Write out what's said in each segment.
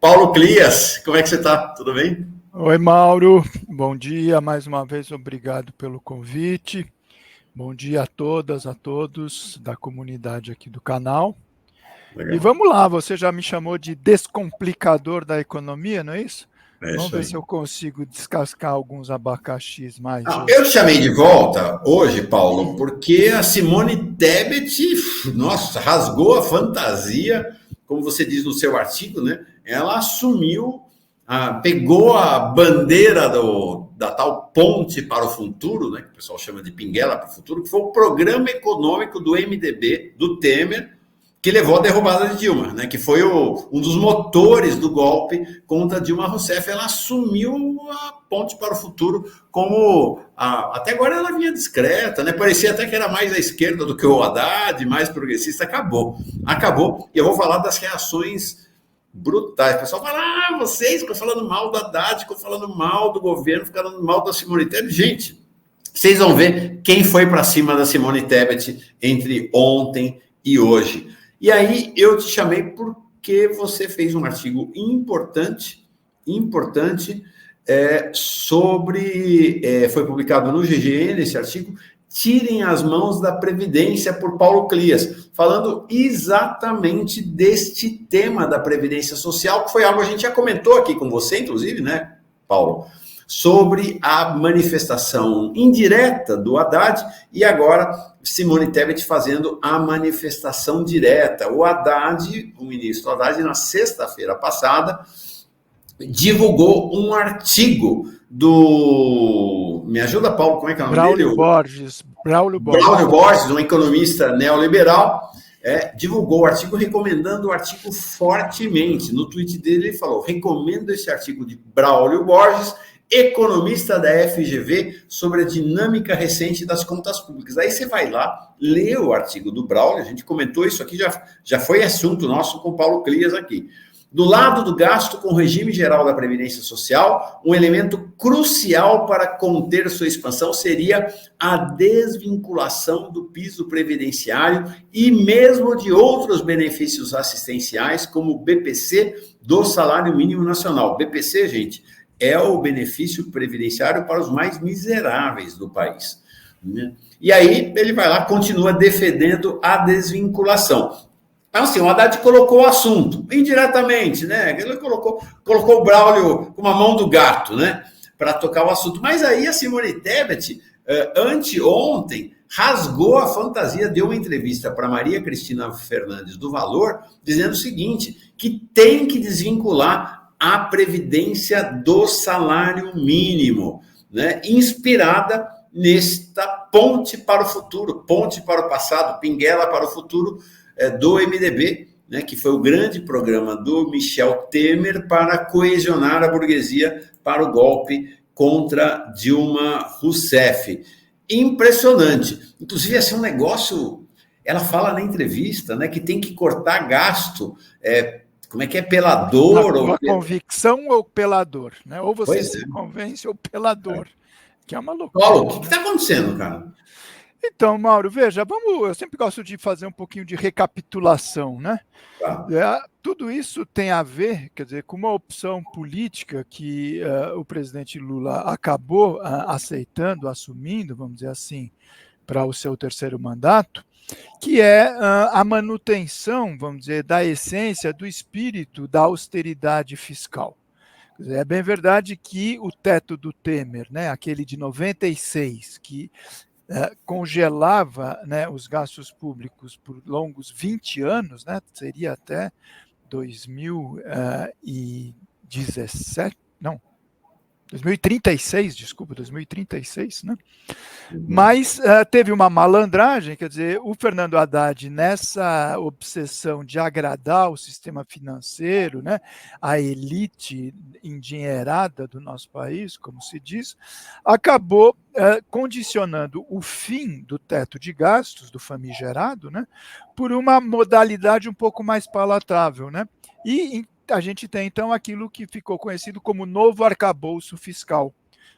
Paulo Clias, como é que você está? Tudo bem? Oi, Mauro. Bom dia. Mais uma vez, obrigado pelo convite. Bom dia a todas, a todos da comunidade aqui do canal. E Legal. vamos lá, você já me chamou de descomplicador da economia, não é isso? É Vamos isso ver aí. se eu consigo descascar alguns abacaxis mais Não, hoje. eu te chamei de volta hoje, Paulo, porque a Simone Tebet, nossa, rasgou a fantasia, como você diz no seu artigo, né? Ela assumiu, pegou a bandeira da tal Ponte para o Futuro, né? Que o pessoal chama de Pinguela para o Futuro, que foi o programa econômico do MDB, do Temer, que levou à derrubada de Dilma, né? Que foi um dos motores do golpe contra Dilma Rousseff. Ela assumiu a Ponte para o Futuro como até agora ela vinha discreta, né? Parecia até que era mais à esquerda do que o Haddad, mais progressista. Acabou. E eu vou falar das reações brutais. O pessoal fala: vocês ficam falando mal do Haddad, ficam falando mal do governo, ficam falando mal da Simone Tebet. Gente, vocês vão ver quem foi para cima da Simone Tebet entre ontem e hoje. E aí eu te chamei porque você fez um artigo importante foi publicado no GGN esse artigo, Tirem as Mãos da Previdência, por Paulo Clias, falando exatamente deste tema da Previdência Social, que foi algo que a gente já comentou aqui com você, inclusive, né, Paulo? Sobre a manifestação indireta do Haddad e agora Simone Tebet fazendo a manifestação direta. O ministro Haddad, na sexta-feira passada, divulgou um artigo do... Me ajuda, Paulo, como é que é o nome dele? Braulio Borges, um economista neoliberal, divulgou o artigo recomendando o artigo fortemente. No tweet dele ele falou: recomendo esse artigo de Braulio Borges, economista da FGV, sobre a dinâmica recente das contas públicas. Aí você vai lá, lê o artigo do Braulio, a gente comentou isso aqui, já foi assunto nosso com o Paulo Clias aqui. Do lado do gasto com o regime geral da Previdência Social, um elemento crucial para conter sua expansão seria a desvinculação do piso previdenciário e mesmo de outros benefícios assistenciais, como o BPC do Salário Mínimo Nacional. BPC, gente, é o benefício previdenciário para os mais miseráveis do país. E aí ele vai lá, continua defendendo a desvinculação. Então, assim, o Haddad colocou o assunto, indiretamente, né? Ele colocou o Braulio com uma mão do gato, né? Para tocar o assunto. Mas aí a Simone Tebet, anteontem, rasgou a fantasia, deu uma entrevista para Maria Cristina Fernandes do Valor, dizendo o seguinte, que tem que desvincular a Previdência do salário mínimo, né? Inspirada nesta ponte para o futuro, ponte para o passado, pinguela para o futuro, do MDB, né, que foi o grande programa do Michel Temer para coesionar a burguesia para o golpe contra Dilma Rousseff. Impressionante. Inclusive, assim, um negócio... Ela fala na entrevista, né, que tem que cortar gasto... como é que é? Pelador? Pela convicção ou pelador, né? Ou você se convence ou pelador, que é uma loucura. Paulo, o que está acontecendo, cara? Então, Mauro, veja, eu sempre gosto de fazer um pouquinho de recapitulação, né? Tudo isso tem a ver, quer dizer, com uma opção política que o presidente Lula acabou aceitando, assumindo, vamos dizer assim, para o seu terceiro mandato, que é a manutenção, vamos dizer, da essência, do espírito da austeridade fiscal. Quer dizer, é bem verdade que o teto do Temer, né, aquele de 96, que congelava, né, os gastos públicos por longos 20 anos, né, seria até 2017, não, 2036, desculpa, 2036, né? Mas teve uma malandragem, quer dizer, o Fernando Haddad, nessa obsessão de agradar o sistema financeiro, né, a elite endinheirada do nosso país, como se diz, acabou condicionando o fim do teto de gastos, do famigerado, né, por uma modalidade um pouco mais palatável, né? E a gente tem, então, aquilo que ficou conhecido como novo arcabouço fiscal,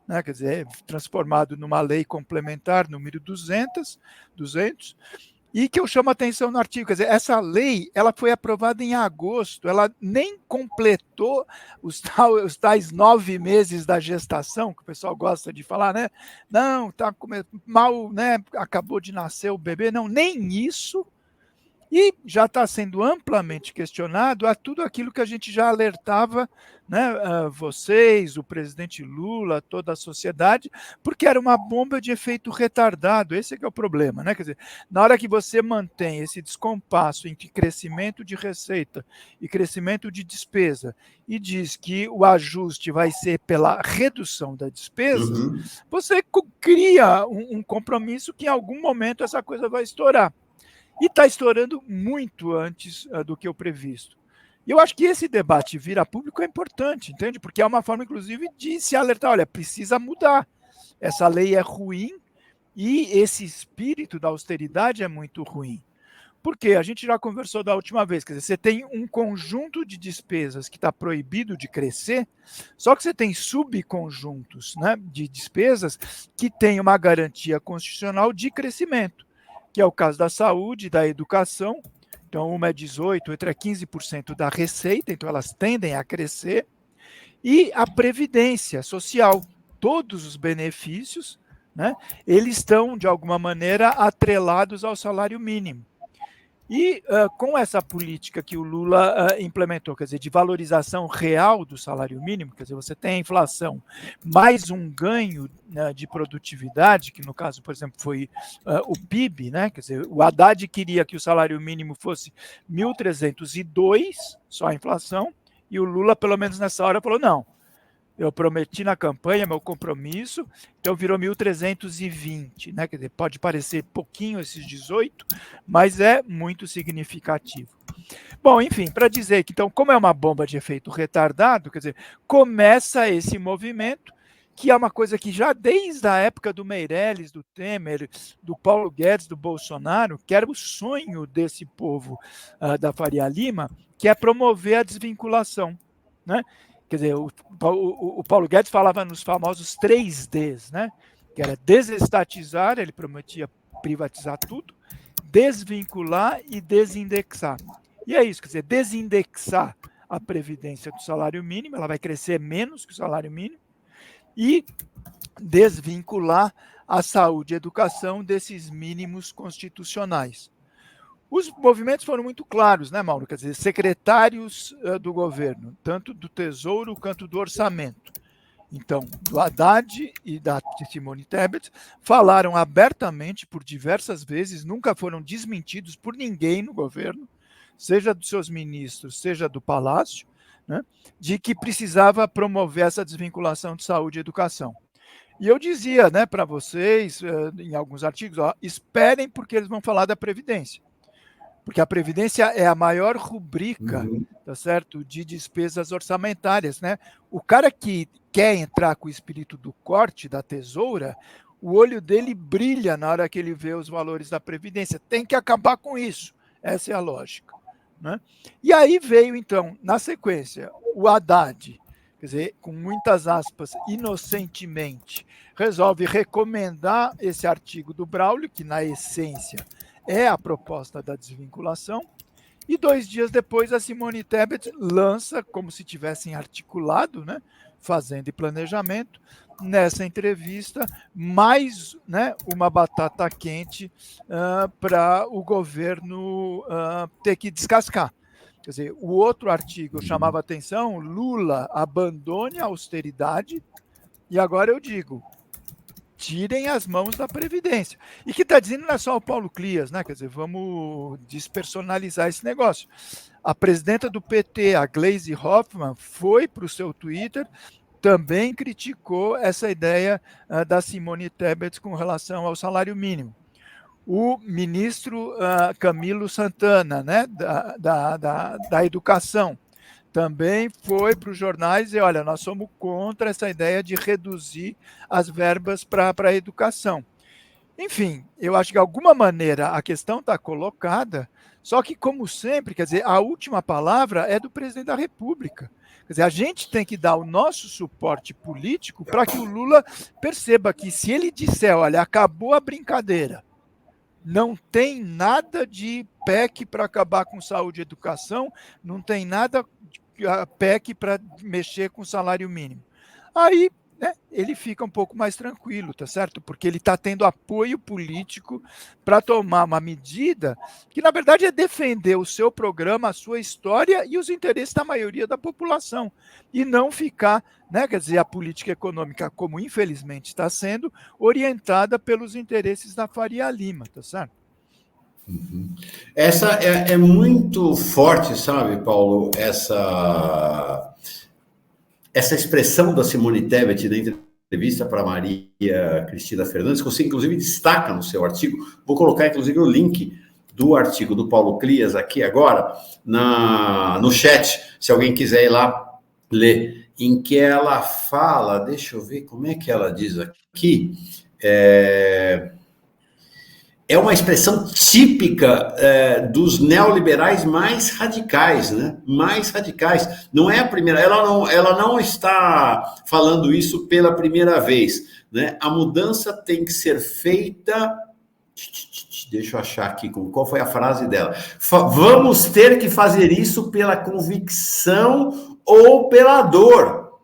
né? Quer dizer, transformado numa lei complementar número 200, E que eu chamo a atenção no artigo, quer dizer, essa lei ela foi aprovada em agosto, ela nem completou os tais 9 meses da gestação, que o pessoal gosta de falar, né? Não, tá mal, né? Acabou de nascer o bebê, não, nem isso. E já está sendo amplamente questionado a tudo aquilo que a gente já alertava, né, vocês, o presidente Lula, toda a sociedade, porque era uma bomba de efeito retardado, esse é que é o problema, né? Quer dizer, na hora que você mantém esse descompasso entre crescimento de receita e crescimento de despesa e diz que o ajuste vai ser pela redução da despesa, você cria um compromisso que em algum momento essa coisa vai estourar. E está estourando muito antes do que o previsto. E eu acho que esse debate vir a público é importante, entende? Porque é uma forma, inclusive, de se alertar, olha, precisa mudar. Essa lei é ruim e esse espírito da austeridade é muito ruim. Porque a gente já conversou da última vez, quer dizer, você tem um conjunto de despesas que está proibido de crescer, só que você tem subconjuntos, né, de despesas que têm uma garantia constitucional de crescimento, que é o caso da saúde, da educação. Então, uma é 18%, outra é 15% da receita, então elas tendem a crescer. E a previdência social, todos os benefícios, né, eles estão, de alguma maneira, atrelados ao salário mínimo. E com essa política que o Lula implementou, quer dizer, de valorização real do salário mínimo, quer dizer, você tem a inflação mais um ganho, né, de produtividade, que no caso, por exemplo, foi o PIB, né? Quer dizer, o Haddad queria que o salário mínimo fosse 1.302, só a inflação, e o Lula, pelo menos nessa hora, falou, não, eu prometi na campanha, meu compromisso, então virou 1.320, né? Quer dizer, pode parecer pouquinho esses 18, mas é muito significativo. Bom, enfim, para dizer que, então, como é uma bomba de efeito retardado, quer dizer, começa esse movimento, que é uma coisa que já desde a época do Meirelles, do Temer, do Paulo Guedes, do Bolsonaro, que era o sonho desse povo da Faria Lima, que é promover a desvinculação, né? Quer dizer, o Paulo Guedes falava nos famosos 3Ds, né? Que era desestatizar, ele prometia privatizar tudo, desvincular e desindexar. E é isso, quer dizer, desindexar a previdência do salário mínimo, ela vai crescer menos que o salário mínimo, e desvincular a saúde e a educação desses mínimos constitucionais. Os movimentos foram muito claros, né, Mauro? Quer dizer, secretários do governo, tanto do Tesouro quanto do Orçamento. Então, do Haddad e da Simone Tebet, falaram abertamente por diversas vezes, nunca foram desmentidos por ninguém no governo, seja dos seus ministros, seja do Palácio, né, de que precisava promover essa desvinculação de saúde e educação. E eu dizia, né, para vocês, em alguns artigos, ó, esperem porque eles vão falar da Previdência. Porque a Previdência é a maior rubrica, tá certo, de despesas orçamentárias, né? O cara que quer entrar com o espírito do corte da tesoura, o olho dele brilha na hora que ele vê os valores da Previdência. Tem que acabar com isso. Essa é a lógica, né? E aí veio, então, na sequência, o Haddad, quer dizer, com muitas aspas, inocentemente, resolve recomendar esse artigo do Braulio, que na essência é a proposta da desvinculação, e 2 dias depois a Simone Tebet lança, como se tivessem articulado, né, fazendo planejamento, nessa entrevista, mais, né, uma batata quente para o governo ter que descascar. Quer dizer, o outro artigo chamava atenção, Lula abandone a austeridade, e agora eu digo, tirem as mãos da Previdência. E que está dizendo não é só o Paulo Clias, né? Quer dizer, vamos despersonalizar esse negócio. A presidenta do PT, a Gleisi Hoffmann, foi para o seu Twitter, também criticou essa ideia da Simone Tebet com relação ao salário mínimo. O ministro Camilo Santana, né, da Educação, também foi para os jornais e, olha, nós somos contra essa ideia de reduzir as verbas para a educação. Enfim, eu acho que de alguma maneira a questão está colocada, só que, como sempre, quer dizer, a última palavra é do presidente da República. Quer dizer, a gente tem que dar o nosso suporte político para que o Lula perceba que se ele disser, olha, acabou a brincadeira, não tem nada de PEC para acabar com saúde e educação, não tem nada de PEC para mexer com o salário mínimo. Aí, né, ele fica um pouco mais tranquilo, tá certo? Porque ele está tendo apoio político para tomar uma medida que, na verdade, é defender o seu programa, a sua história e os interesses da maioria da população, e não ficar, né, quer dizer, a política econômica, como infelizmente está sendo, orientada pelos interesses da Faria Lima, tá certo? Essa é muito forte, sabe, Paulo, essa expressão da Simone Tebet na entrevista para Maria Cristina Fernandes, que você inclusive destaca no seu artigo. Vou colocar inclusive o link do artigo do Paulo Clias aqui agora no chat, se alguém quiser ir lá ler, em que ela fala, deixa eu ver como é que ela diz aqui, é uma expressão típica dos neoliberais mais radicais, né? Mais radicais. Não é a primeira, ela não está falando isso pela primeira vez, né? A mudança tem que ser feita. Deixa eu achar aqui qual foi a frase dela. Vamos ter que fazer isso pela convicção ou pela dor.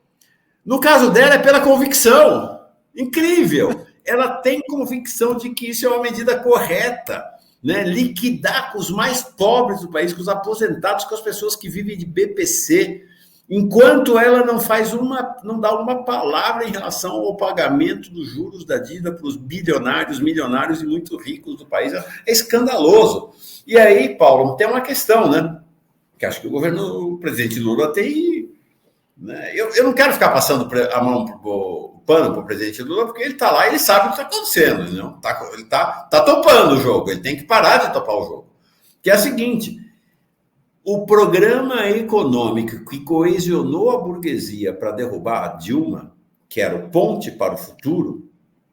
No caso dela, é pela convicção. Incrível! Ela tem convicção de que isso é uma medida correta, né? Liquidar com os mais pobres do país, com os aposentados, com as pessoas que vivem de BPC, enquanto ela não dá uma palavra em relação ao pagamento dos juros da dívida para os bilionários, milionários e muito ricos do país. É escandaloso. E aí, Paulo, tem uma questão, né? Que acho que o presidente Lula tem... Né? Eu não quero ficar passando a mão pano para o presidente Lula, porque ele está lá e ele sabe o que está acontecendo. Ele está topando o jogo, ele tem que parar de topar o jogo. Que é o seguinte, o programa econômico que coesionou a burguesia para derrubar a Dilma, que era o Ponte para o Futuro,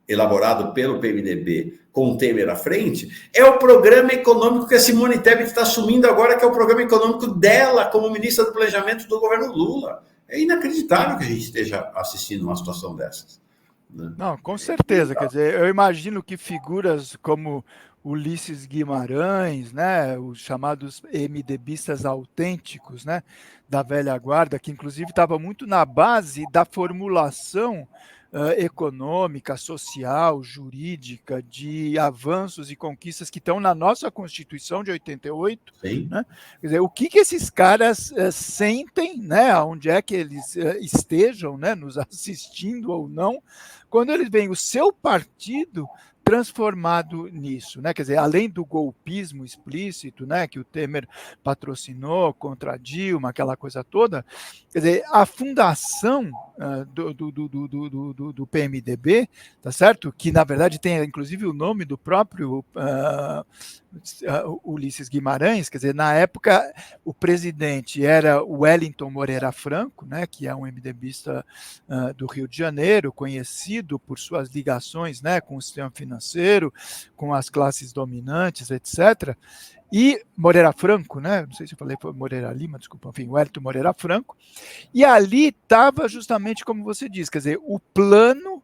elaborado pelo PMDB com o Temer à frente, é o programa econômico que a Simone Tebet está assumindo agora, que é o programa econômico dela como ministra do Planejamento do governo Lula. É inacreditável que a gente esteja assistindo uma situação dessas. Né? Não, com certeza. Quer dizer, eu imagino que figuras como Ulisses Guimarães, né, os chamados MDBistas autênticos, né, da velha guarda, que inclusive estava muito na base da formulação econômica, social, jurídica, de avanços e conquistas que estão na nossa Constituição de 88. Né? Quer dizer, o que esses caras sentem, né, onde é que eles estejam, né, nos assistindo ou não, quando eles veem o seu partido transformado nisso, né? Quer dizer, além do golpismo explícito, né, que o Temer patrocinou contra a Dilma, aquela coisa toda, quer dizer, a fundação do PMDB, tá certo? Que na verdade tem inclusive o nome do próprio Ulisses Guimarães, quer dizer, na época o presidente era o Wellington Moreira Franco, né, que é um MDBista do Rio de Janeiro, conhecido por suas ligações, né, com o sistema financeiro, com as classes dominantes, etc. E Moreira Franco, né, não sei se eu falei foi Moreira Lima, desculpa, enfim, Wellington Moreira Franco, e ali estava justamente como você diz, quer dizer, o plano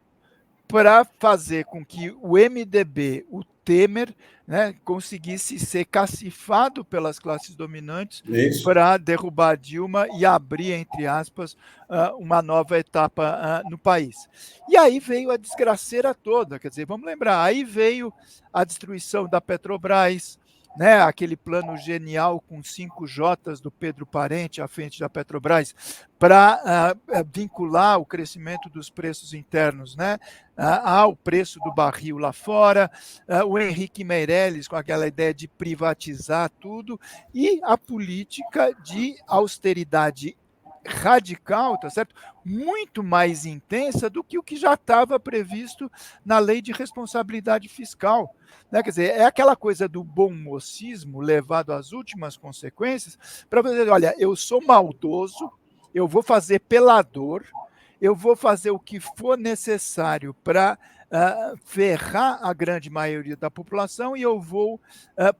para fazer com que o MDB, o Temer, né, conseguisse ser cacifado pelas classes dominantes para derrubar Dilma e abrir, entre aspas, uma nova etapa no país. E aí veio a desgraceira toda, quer dizer, vamos lembrar, aí veio a destruição da Petrobras, né, aquele plano genial com 5 Js do Pedro Parente à frente da Petrobras para vincular o crescimento dos preços internos, né, ao preço do barril lá fora, o Henrique Meirelles com aquela ideia de privatizar tudo e a política de austeridade radical, tá certo? Muito mais intensa do que o que já estava previsto na lei de responsabilidade fiscal. Né? Quer dizer, é aquela coisa do bom mocismo levado às últimas consequências para dizer, olha, eu sou maldoso, eu vou fazer pela dor, eu vou fazer o que for necessário para ferrar a grande maioria da população e eu vou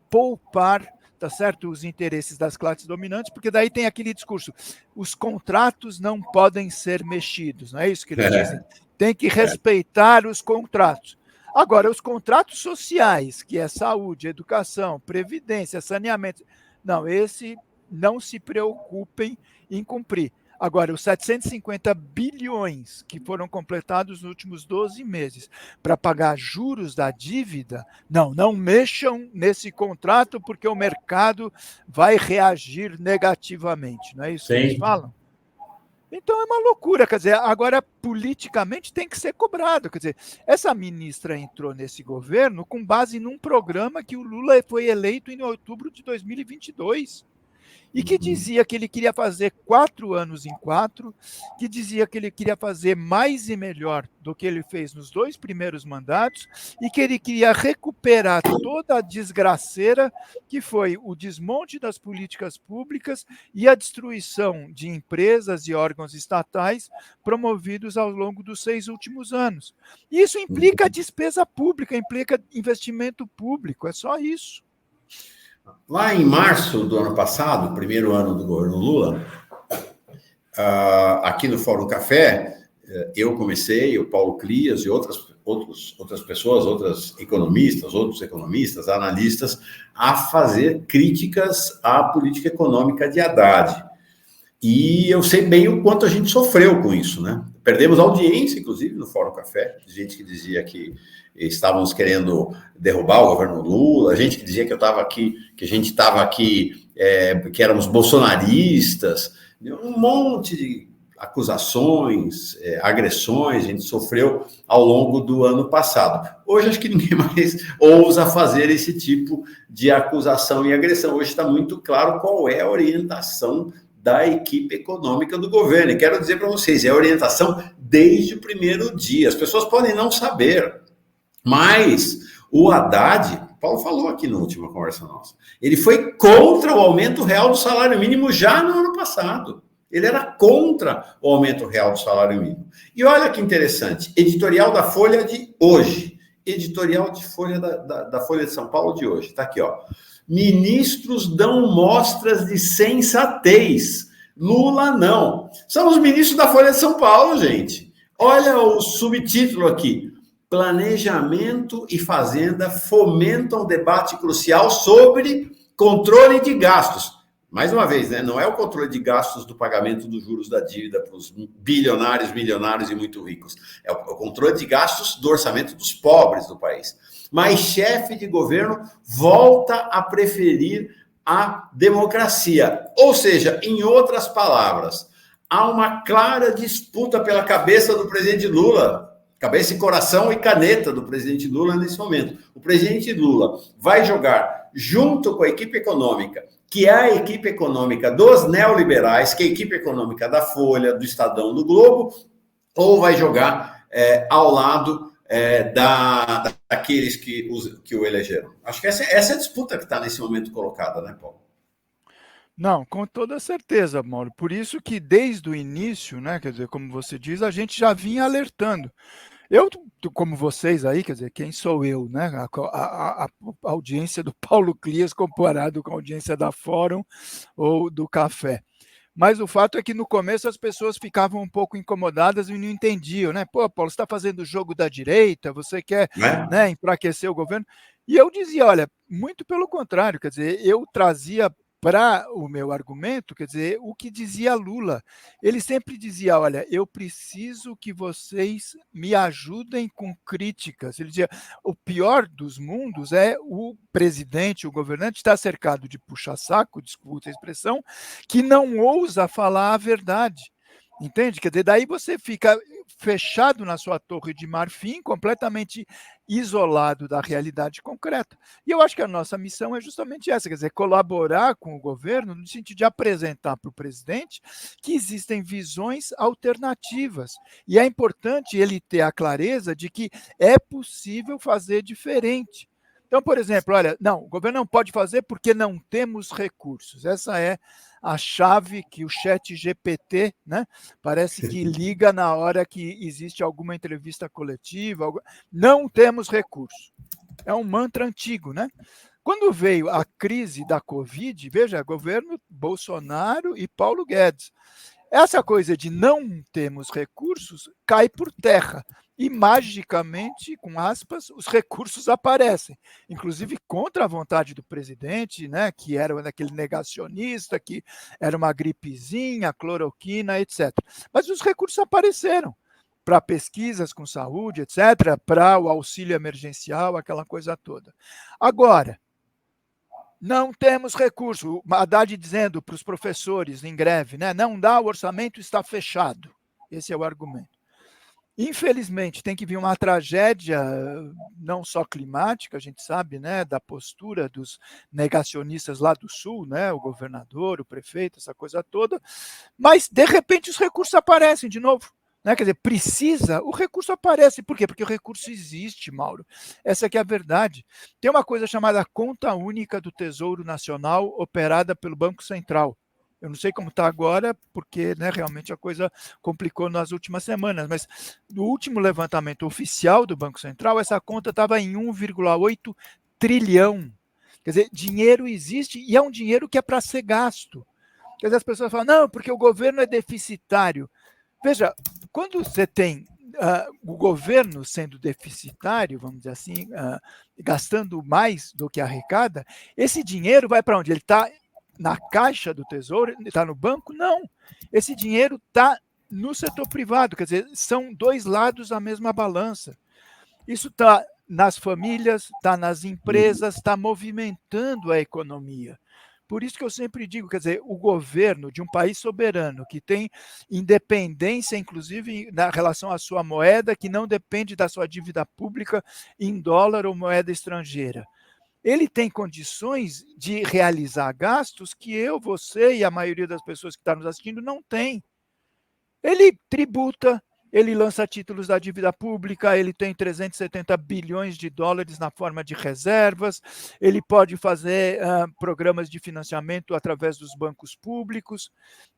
poupar, tá certo, os interesses das classes dominantes, porque daí tem aquele discurso, os contratos não podem ser mexidos, não é isso que eles dizem? Tem que respeitar os contratos. Agora, os contratos sociais, que é saúde, educação, previdência, saneamento, não, esse não se preocupem em cumprir. Agora, os 750 bilhões que foram completados nos últimos 12 meses para pagar juros da dívida, não mexam nesse contrato porque o mercado vai reagir negativamente. Não é isso que eles Sim. falam? Então é uma loucura, quer dizer, agora politicamente tem que ser cobrado, quer dizer, essa ministra entrou nesse governo com base num programa que o Lula foi eleito em outubro de 2022 e que dizia que ele queria fazer 4 anos em 4, que dizia que ele queria fazer mais e melhor do que ele fez nos 2 primeiros mandatos e que ele queria recuperar toda a desgraceira que foi o desmonte das políticas públicas e a destruição de empresas e órgãos estatais promovidos ao longo dos 6 últimos anos. Isso implica despesa pública, implica investimento público, é só isso. Lá em março do ano passado, primeiro ano do governo Lula, aqui no Fórum Café, eu comecei, o Paulo Clias e outras pessoas, outros economistas, analistas, a fazer críticas à política econômica de Haddad. E eu sei bem o quanto a gente sofreu com isso, né? Perdemos audiência, inclusive, no Fórum Café, de gente que dizia que estávamos querendo derrubar o governo Lula, gente que dizia que eu estava aqui, que a gente estava aqui, que éramos bolsonaristas, um monte de acusações, agressões, a gente sofreu ao longo do ano passado. Hoje acho que ninguém mais ousa fazer esse tipo de acusação e agressão. Hoje está muito claro qual é a orientação da equipe econômica do governo. E quero dizer para vocês, é a orientação desde o primeiro dia. As pessoas podem não saber, mas o Haddad, Paulo falou aqui na última conversa nossa, ele foi contra o aumento real do salário mínimo já no ano passado. Ele era contra o aumento real do salário mínimo. E olha que interessante, editorial da Folha de hoje, editorial de Folha da Folha de São Paulo de hoje, está aqui, ó. Ministros dão mostras de sensatez. Lula não. São os ministros da Folha de São Paulo, gente. Olha o subtítulo aqui. Planejamento e Fazenda fomentam debate crucial sobre controle de gastos. Mais uma vez, né? Não é o controle de gastos do pagamento dos juros da dívida para os bilionários, milionários e muito ricos. É o controle de gastos do orçamento dos pobres do país. Mas chefe de governo volta a preferir a democracia. Ou seja, em outras palavras, há uma clara disputa pela cabeça do presidente Lula, cabeça e coração e caneta do presidente Lula nesse momento. O presidente Lula vai jogar junto com a equipe econômica, que é a equipe econômica dos neoliberais, que é a equipe econômica da Folha, do Estadão, do Globo, ou vai jogar ao lado daqueles que o elegeram. Acho que essa é a disputa que está nesse momento colocada, né, Paulo? Não, com toda certeza, Mauro. Por isso que desde o início, né, quer dizer, como você diz, a gente já vinha alertando. Eu, como vocês aí, quer dizer, quem sou eu, né? A audiência do Paulo Clias comparado com a audiência da Fórum ou do Café. Mas o fato é que no começo as pessoas ficavam um pouco incomodadas e não entendiam, né? Pô, Paulo, você está fazendo o jogo da direita, você quer, né, enfraquecer o governo. E eu dizia, olha, muito pelo contrário, quer dizer, eu trazia para o meu argumento, quer dizer, o que dizia Lula. Ele sempre dizia, olha, eu preciso que vocês me ajudem com críticas. Ele dizia, o pior dos mundos é o presidente, o governante, estar cercado de puxa-saco, desculpa a expressão, que não ousa falar a verdade. Entende? Quer dizer, daí você fica fechado na sua torre de marfim, completamente isolado da realidade concreta. E eu acho que a nossa missão é justamente essa, quer dizer, colaborar com o governo no sentido de apresentar para o presidente que existem visões alternativas. E é importante ele ter a clareza de que é possível fazer diferente. Então, por exemplo, olha, não, o governo não pode fazer porque não temos recursos. Essa é a chave que o chat GPT, né, parece que liga na hora que existe alguma entrevista coletiva. Não temos recursos. É um mantra antigo, né? Quando veio a crise da Covid, veja, governo Bolsonaro e Paulo Guedes. essa coisa de não termos recursos cai por terra. E, magicamente, com aspas, os recursos aparecem, inclusive contra a vontade do presidente, né, que era aquele negacionista, que era uma gripezinha, cloroquina, etc. Mas os recursos apareceram para pesquisas com saúde, etc., para o auxílio emergencial, aquela coisa toda. Agora, não temos recurso. O Haddad dizendo para os professores em greve, né, não dá, o orçamento está fechado. Esse é o argumento. Infelizmente, tem que vir uma tragédia, não só climática, a gente sabe, né, da postura dos negacionistas lá do Sul, né, o governador, o prefeito, essa coisa toda, mas, de repente, os recursos aparecem de novo. Né? Quer dizer, precisa, o recurso aparece. Por quê? Porque o recurso existe, Mauro. Essa aqui é a verdade. Tem uma coisa chamada Conta Única do Tesouro Nacional, operada pelo Banco Central. Eu não sei como está agora, porque, né, realmente a coisa complicou nas últimas semanas, mas no último levantamento oficial do Banco Central, essa conta estava em 1,8 trilhão. Quer dizer, dinheiro existe e é um dinheiro que é para ser gasto. Quer dizer, as pessoas falam, não, porque o governo é deficitário. Veja, quando você tem o governo sendo deficitário, vamos dizer assim, gastando mais do que arrecada, esse dinheiro vai para onde? Ele está na caixa do Tesouro? Está no banco? Não. Esse dinheiro está no setor privado, quer dizer, são dois lados da mesma balança. Isso está nas famílias, está nas empresas, está movimentando a economia. Por isso que eu sempre digo, quer dizer, o governo de um país soberano, que tem independência, inclusive, na relação à sua moeda, que não depende da sua dívida pública em dólar ou moeda estrangeira, ele tem condições de realizar gastos que eu, você e a maioria das pessoas que estão nos assistindo não tem. Ele tributa, ele lança títulos da dívida pública, ele tem 370 bilhões de dólares na forma de reservas, ele pode fazer programas de financiamento através dos bancos públicos.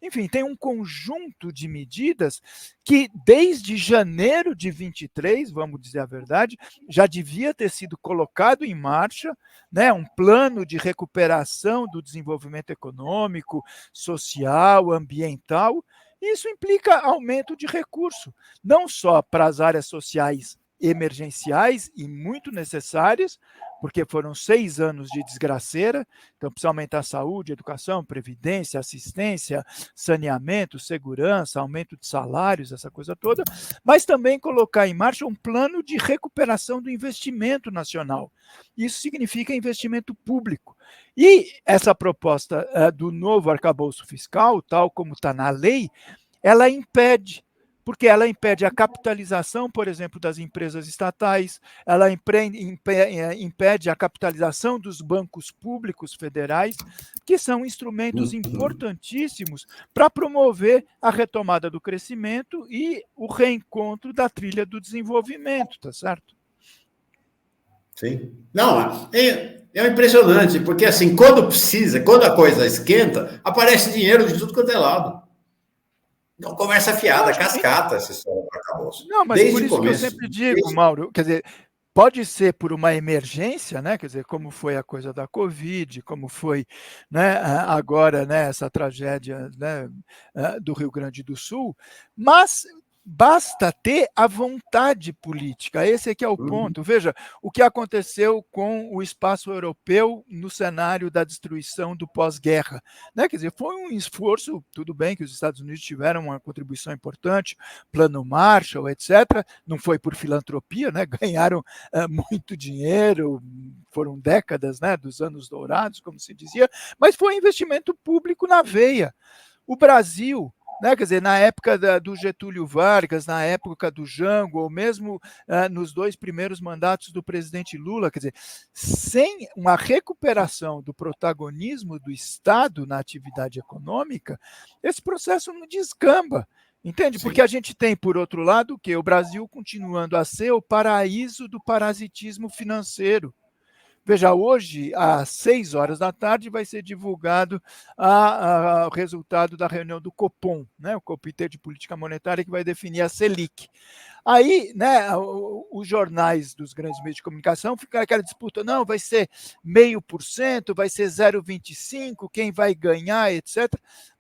Enfim, tem um conjunto de medidas que, desde janeiro de 23, vamos dizer a verdade, já devia ter sido colocado em marcha, né, um plano de recuperação do desenvolvimento econômico, social, ambiental. Isso implica aumento de recurso, não só para as áreas sociais emergenciais e muito necessárias, porque foram 6 anos de desgraceira, então precisa aumentar a saúde, educação, previdência, assistência, saneamento, segurança, aumento de salários, essa coisa toda, mas também colocar em marcha um plano de recuperação do investimento nacional. Isso significa investimento público. E essa proposta do novo arcabouço fiscal, tal como está na lei, ela impede, porque ela impede a capitalização, por exemplo, das empresas estatais, ela impede a capitalização dos bancos públicos federais, que são instrumentos importantíssimos para promover a retomada do crescimento e o reencontro da trilha do desenvolvimento, tá certo? Sim. Não, é impressionante, porque assim, quando precisa, quando a coisa esquenta, aparece dinheiro de tudo quanto é lado. Não, conversa fiada, cascata essa história do arcabouço. Não, mas por isso que eu sempre digo, Mauro, quer dizer, pode ser por uma emergência, né? Quer dizer, como foi a coisa da Covid, como foi, né, agora, né, essa tragédia, né, do Rio Grande do Sul, mas basta ter a vontade política. Esse aqui é o ponto. Veja, o que aconteceu com o espaço europeu no cenário da destruição do pós-guerra. Né? Quer dizer, foi um esforço, tudo bem que os Estados Unidos tiveram uma contribuição importante, Plano Marshall, etc. Não foi por filantropia, né? Ganharam muito dinheiro, foram décadas, né, dos anos dourados, como se dizia, mas foi investimento público na veia. O Brasil, né, quer dizer, na época do Getúlio Vargas, na época do Jango, ou mesmo nos 2 primeiros mandatos do presidente Lula, quer dizer, sem uma recuperação do protagonismo do Estado na atividade econômica, esse processo não descamba. Entende? Sim. Porque a gente tem, por outro lado, o Brasil continuando a ser o paraíso do parasitismo financeiro. Veja, hoje, às 6 horas da tarde, vai ser divulgado o resultado da reunião do Copom, né, o Comitê de Política Monetária, que vai definir a Selic. Aí, né, os jornais dos grandes meios de comunicação ficam aquela disputa, não, vai ser 0,5%, vai ser 0,25%, quem vai ganhar, etc.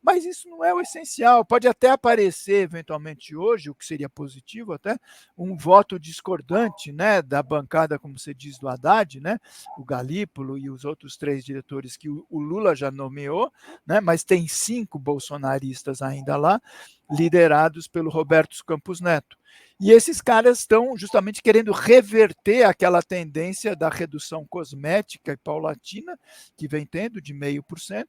mas isso não é o essencial. Pode até aparecer, eventualmente hoje, o que seria positivo até, um voto discordante, né, da bancada, como você diz, do Haddad, né, o Galípolo e os outros 3 diretores que o Lula já nomeou, né, mas tem 5 bolsonaristas ainda lá, liderados pelo Roberto Campos Neto. E esses caras estão justamente querendo reverter aquela tendência da redução cosmética e paulatina que vem tendo de 0,5%.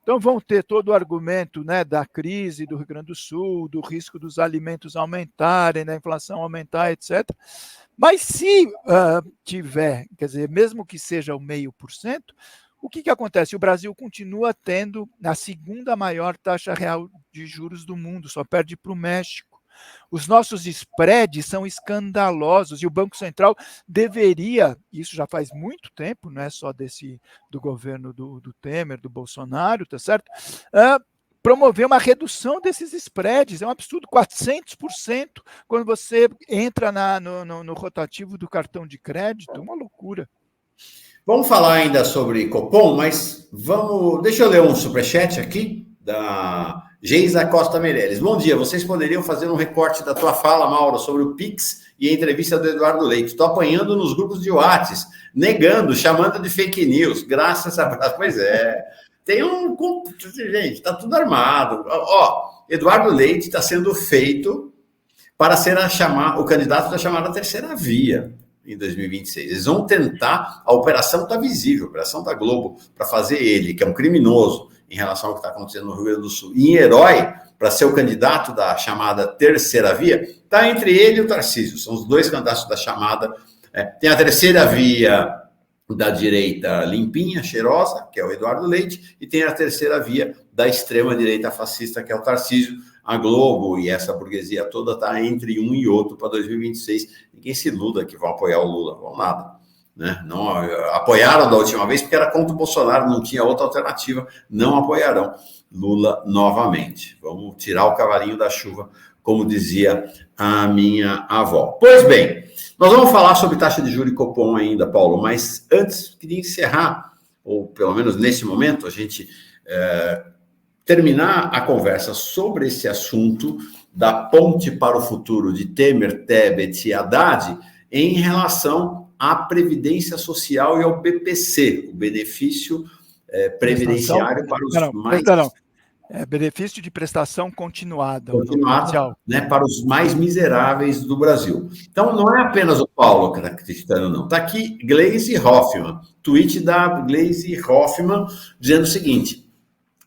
Então vão ter todo o argumento, né, da crise do Rio Grande do Sul, do risco dos alimentos aumentarem, da inflação aumentar, etc. Mas se tiver, quer dizer, mesmo que seja o 0,5%, o que acontece? O Brasil continua tendo a 2ª maior taxa real de juros do mundo, só perde para o México. Os nossos spreads são escandalosos e o Banco Central deveria, isso já faz muito tempo, não é só do governo do Temer, do Bolsonaro, tá certo? Promover uma redução desses spreads, é um absurdo, 400% quando você entra no rotativo do cartão de crédito, uma loucura. Vamos falar ainda sobre Copom, mas deixa eu ler um superchat aqui da Geisa Costa Meirelles. Bom dia, vocês poderiam fazer um recorte da tua fala, Mauro, sobre o Pix e a entrevista do Eduardo Leite. Estou apanhando nos grupos de WhatsApp, negando, chamando de fake news, graças a... Pois é, tem gente, está tudo armado. Eduardo Leite está sendo feito para ser o candidato da chamada terceira via em 2026. Eles vão tentar, a operação está visível, a operação da Globo, para fazer ele, que é um criminoso, em relação ao que está acontecendo no Rio Grande do Sul, em herói, para ser o candidato da chamada terceira via, está entre ele e o Tarcísio. São os 2 candidatos da chamada. Tem a terceira via da direita limpinha, cheirosa, que é o Eduardo Leite, e tem a terceira via da extrema-direita fascista, que é o Tarcísio. A Globo e essa burguesia toda está entre um e outro para 2026. Ninguém se iluda que vão apoiar o Lula, vão nada. Né? Não apoiaram da última vez porque era contra o Bolsonaro, não tinha outra alternativa, não apoiarão Lula novamente. Vamos tirar o cavalinho da chuva, como dizia a minha avó. Pois bem, nós vamos falar sobre taxa de juros e Copom ainda, Paulo, mas antes queria encerrar, ou pelo menos nesse momento, a gente terminar a conversa sobre esse assunto da ponte para o futuro de Temer, Tebet e Haddad em relação à Previdência Social e ao BPC, o benefício previdenciário para os mais... benefício de prestação continuada. Né, para os mais miseráveis do Brasil. Então, não é apenas o Paulo que está acreditando, não. Está aqui Gleisi Hoffmann, tweet da Gleisi Hoffmann, dizendo o seguinte: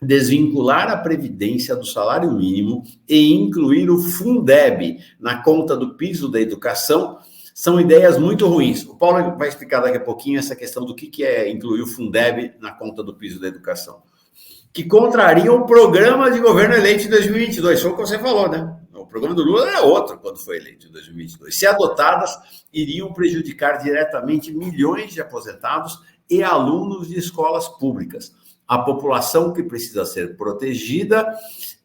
desvincular a Previdência do salário mínimo e incluir o Fundeb na conta do piso da educação são ideias muito ruins. O Paulo vai explicar daqui a pouquinho essa questão do que é incluir o Fundeb na conta do piso da educação, que contrariam o programa de governo eleito em 2022. Foi o que você falou, né? O programa do Lula era outro quando foi eleito em 2022. Se adotadas, iriam prejudicar diretamente milhões de aposentados e alunos de escolas públicas. A população que precisa ser protegida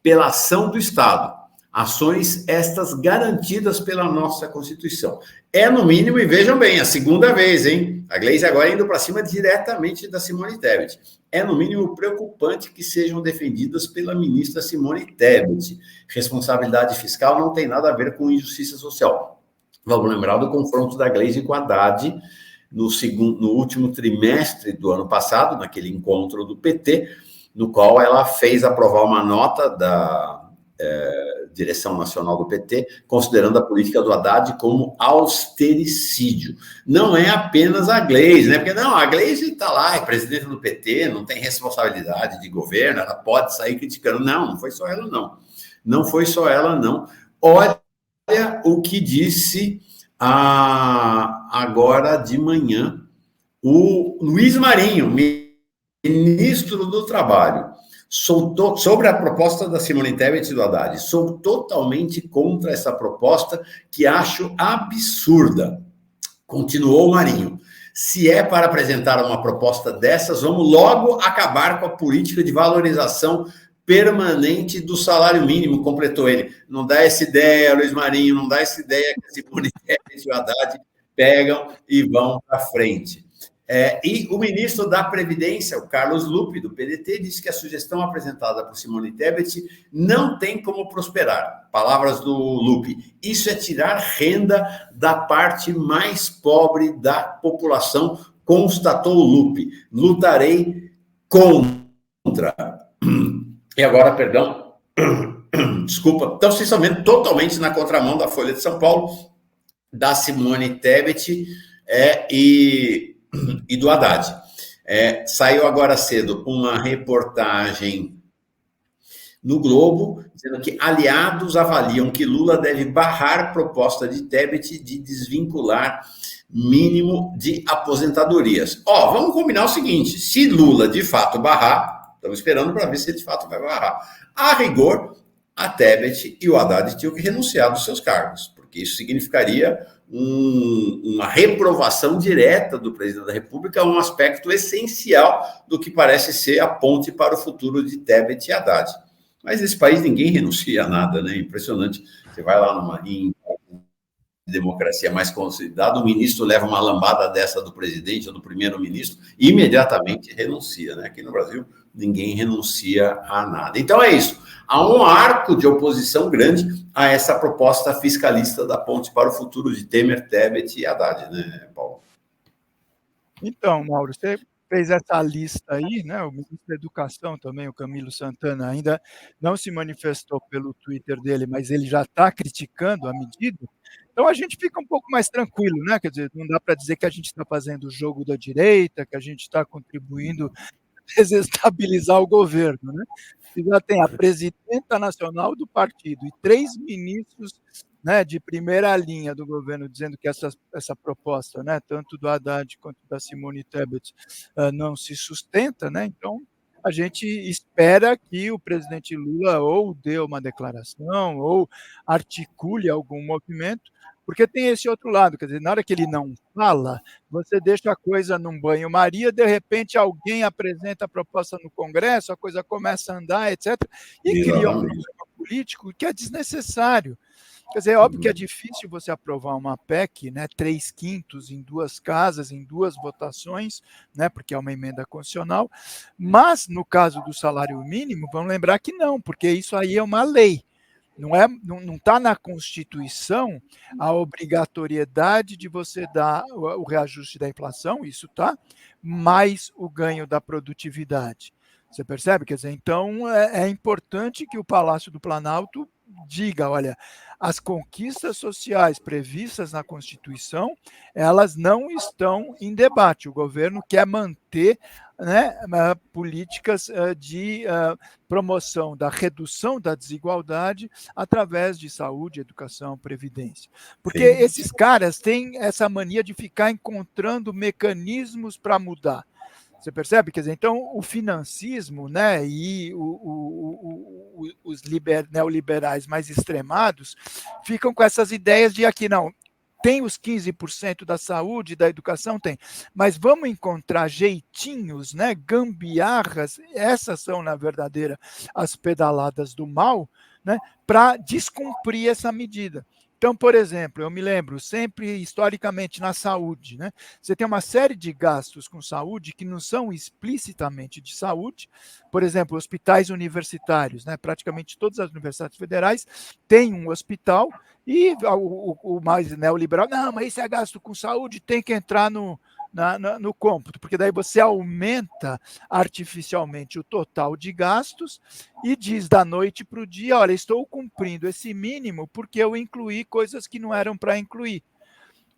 pela ação do Estado. Ações estas garantidas pela nossa Constituição. É, no mínimo, e vejam bem, a segunda vez, hein? A Gleisi agora indo para cima diretamente da Simone Tebet. É, no mínimo, preocupante que sejam defendidas pela ministra Simone Tebet. Responsabilidade fiscal não tem nada a ver com injustiça social. Vamos lembrar do confronto da Gleisi com a Haddad no último trimestre do ano passado, naquele encontro do PT, no qual ela fez aprovar uma nota da direção nacional do PT, considerando a política do Haddad como austericídio. Não é apenas a Gleisi, né? Porque não, a Gleisi está lá, é presidente do PT, não tem responsabilidade de governo, ela pode sair criticando. Não, não foi só ela, não. Não foi só ela, não. Olha o que disse agora de manhã o Luiz Marinho, ministro do Trabalho, sobre a proposta da Simone Tebet e do Haddad. Sou totalmente contra essa proposta, que acho absurda. Continuou o Marinho. Se é para apresentar uma proposta dessas, vamos logo acabar com a política de valorização permanente do salário mínimo, completou ele. Não dá essa ideia, Luiz Marinho, não dá essa ideia que a Simone Tebet e o Haddad pegam e vão para frente. E o ministro da Previdência, o Carlos Lupe, do PDT, disse que a sugestão apresentada por Simone Tebet não tem como prosperar. Palavras do Lupe. Isso é tirar renda da parte mais pobre da população, constatou o Lupe. Lutarei contra. E agora, perdão, desculpa, então vocês estão vendo totalmente na contramão da Folha de São Paulo, da Simone Tebet e do Haddad. Saiu agora cedo uma reportagem no Globo, dizendo que aliados avaliam que Lula deve barrar proposta de Tebet de desvincular mínimo de aposentadorias. Vamos combinar o seguinte, se Lula de fato barrar, estamos esperando para ver se ele de fato vai barrar, a rigor, a Tebet e o Haddad tinham que renunciar dos seus cargos, porque isso significaria uma reprovação direta do presidente da República, um aspecto essencial do que parece ser a ponte para o futuro de Tebet e Haddad. Mas nesse país ninguém renuncia a nada, né? Impressionante. Você vai lá em democracia mais consolidada, o ministro leva uma lambada dessa do presidente ou do primeiro-ministro e imediatamente renuncia, né? Aqui no Brasil, ninguém renuncia a nada. Então é isso. Há um arco de oposição grande a essa proposta fiscalista da ponte para o futuro de Temer, Tebet e Haddad, né, Paulo? Então, Mauro, você fez essa lista aí, né? O ministro da Educação também, o Camilo Santana, ainda não se manifestou pelo Twitter dele, mas ele já está criticando a medida. Então a gente fica um pouco mais tranquilo, né? Quer dizer, não dá para dizer que a gente está fazendo o jogo da direita, que a gente está contribuindo a desestabilizar o governo, né? E já tem a presidenta nacional do partido e 3 ministros, né, de primeira linha do governo dizendo que essa proposta, né, tanto do Haddad quanto da Simone Tebet, não se sustenta, né? Então a gente espera que o presidente Lula ou dê uma declaração ou articule algum movimento, porque tem esse outro lado, quer dizer, na hora que ele não fala, você deixa a coisa num banho-maria, de repente alguém apresenta a proposta no Congresso, a coisa começa a andar, etc., e cria um problema político que é desnecessário. Quer dizer, é óbvio que é difícil você aprovar uma PEC, né, 3/5 em 2 casas, em 2 votações, né, porque é uma emenda constitucional, mas no caso do salário mínimo, vamos lembrar que não, porque isso aí é uma lei. Não está na Constituição a obrigatoriedade de você dar o reajuste da inflação, isso está, mais o ganho da produtividade. Você percebe? Quer dizer, então é importante que o Palácio do Planalto diga, olha, as conquistas sociais previstas na Constituição, elas não estão em debate. O governo quer manter, né, políticas de promoção da redução da desigualdade através de saúde, educação, previdência. Porque esses caras têm essa mania de ficar encontrando mecanismos para mudar. Você percebe? Quer dizer, então o financismo, né, e os neoliberais mais extremados ficam com essas ideias de aqui não, tem os 15% da saúde, da educação, tem, mas vamos encontrar jeitinhos, né, gambiarras, essas são, na verdadeira, as pedaladas do mal, né, para descumprir essa medida. Então, por exemplo, eu me lembro sempre, historicamente, na saúde, né? Você tem uma série de gastos com saúde que não são explicitamente de saúde. Por exemplo, hospitais universitários, né? Praticamente todas as universidades federais têm um hospital e o mais neoliberal, não, mas isso é gasto com saúde, tem que entrar no cômputo, porque daí você aumenta artificialmente o total de gastos e diz da noite para o dia, olha, estou cumprindo esse mínimo porque eu incluí coisas que não eram para incluir.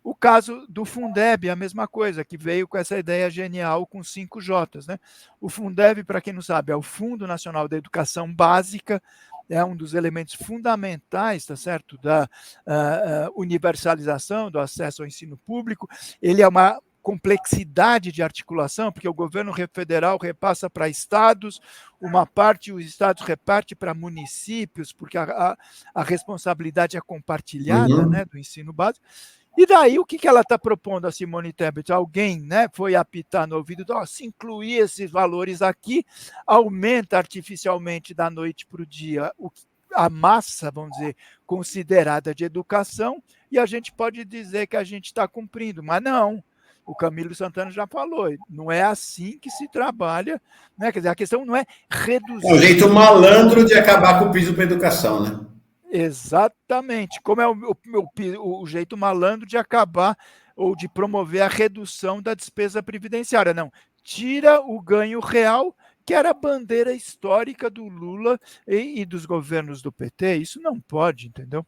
O caso do Fundeb é a mesma coisa, que veio com essa ideia genial com 5 Js, né? O Fundeb, para quem não sabe, é o Fundo Nacional da Educação Básica, é um dos elementos fundamentais, tá certo, da universalização do acesso ao ensino público. Ele é uma complexidade de articulação, porque o governo federal repassa para estados, uma parte os estados repartem para municípios, porque a responsabilidade é compartilhada, né, do ensino básico. E daí, o que ela está propondo, a Simone Tebet? Alguém, né, foi apitar no ouvido, se incluir esses valores aqui, aumenta artificialmente da noite para o dia a massa, vamos dizer, considerada de educação, e a gente pode dizer que a gente está cumprindo, mas não. o Camilo Santana já falou, não é assim que se trabalha, né? Quer dizer, a questão não é reduzir... É um jeito malandro de acabar com o piso para a educação, né? Exatamente, como é o jeito malandro de acabar ou de promover a redução da despesa previdenciária. Não, tira o ganho real, que era a bandeira histórica do Lula e dos governos do PT. Isso não pode, entendeu?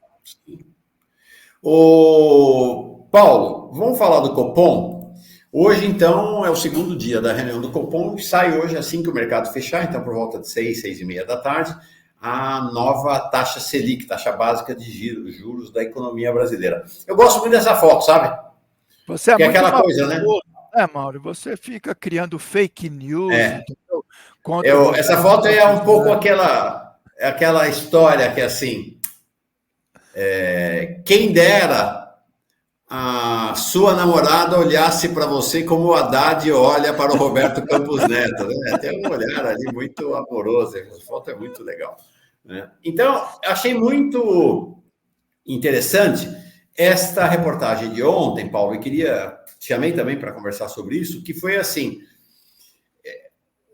Ô, Paulo, vamos falar do Copom? Hoje, então, é o segundo dia da reunião do Copom, que sai hoje assim que o mercado fechar, então por volta de 6h da tarde, a nova taxa Selic, taxa básica de juros da economia brasileira. Eu gosto muito dessa foto, sabe? Você é que é muito aquela coisa, né? Mauro, você fica criando fake news, entendeu? Contra essa foto é um pouco aquela história que, assim, quem dera a sua namorada olhasse para você como o Haddad olha para o Roberto Campos Neto, né? Tem um olhar ali muito amoroso, essa foto é muito legal, né? Então, achei muito interessante esta reportagem de ontem, Paulo, e chamei também para conversar sobre isso, que foi assim: